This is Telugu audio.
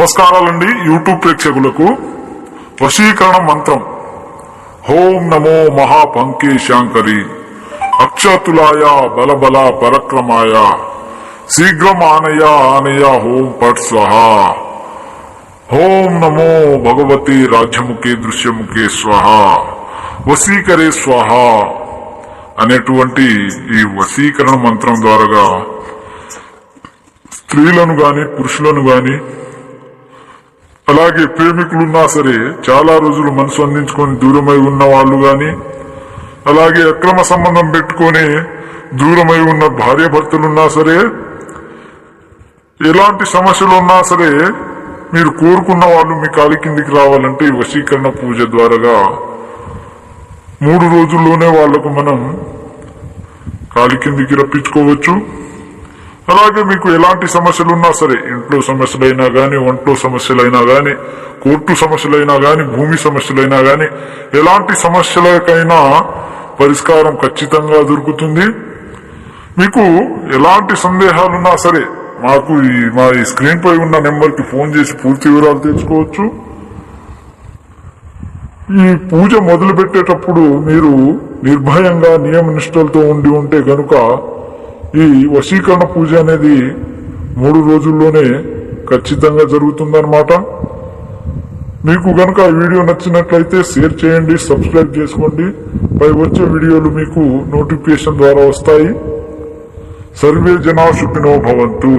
నమస్కారాలండి యూట్యూబ్ ప్రేక్షకులకు. వశీకరణ మంత్రం. ఓం నమో మహాపంకేశాంకరి అక్షతులాయ బలబల పరక్రమాయ శీఘ్రం ఆనయ ఆనయ ఓం పట్ స్వహ. ఓం నమో భగవతి రాజ్యముఖే దృశ్యముఖే స్వహ వశీకరే స్వహ అనేటువంటి ఈ వశీకరణ మంత్రం ద్వారా స్త్రీలను గాని పురుషులను గాని అలాగే ప్రేమికులున్నా సరే చాలా రోజులు మనసు అందించుకొని దూరమై ఉన్న వాళ్ళు గాని అలాగే అక్రమ సంబంధం పెట్టుకొని దూరమై ఉన్న భార్య భర్తలున్నా సరే ఎలాంటి సమస్యలు ఉన్నా సరే మీరు కోరుకున్న వాళ్ళు మీ కాలి కిందికి రావాలంటే ఈ వశీకరణ పూజ ద్వారా 3 రోజుల్లోనే వాళ్లకు మనం కాలి కిందికి రప్పించుకోవచ్చు. అలాగే మీకు ఎలాంటి సమస్యలున్నా సరే, ఇంట్లో సమస్యలైనా గాని, ఒంట్లో సమస్యలైనా గాని, కోర్టు సమస్యలైనా గాని, భూమి సమస్యలైనా గాని, ఎలాంటి సమస్యలకైనా పరిష్కారం ఖచ్చితంగా దొరుకుతుంది. మీకు ఎలాంటి సందేహాలున్నా సరే మాకు మా స్క్రీన్ పై ఉన్న నెంబర్ కి ఫోన్ చేసి పూర్తి వివరాలు తెలుసుకోవచ్చు. ఈ పూజ మొదలు పెట్టేటప్పుడు మీరు నిర్భయంగా నియమ నిష్ఠలతో ఉంటే గనుక ఈ వశీకరణ పూజ అనేది 3 రోజుల్లోనే ఖచ్చితంగా జరుగుతుందన్నమాట. మీకు గనుక వీడియో నచ్చినట్లయితే షేర్ చేయండి, సబ్స్క్రైబ్ చేసుకోండి. పై వచ్చే వీడియోలు మీకు నోటిఫికేషన్ ద్వారా వస్తాయి. సర్వే జనా సుఖినో భవంతు.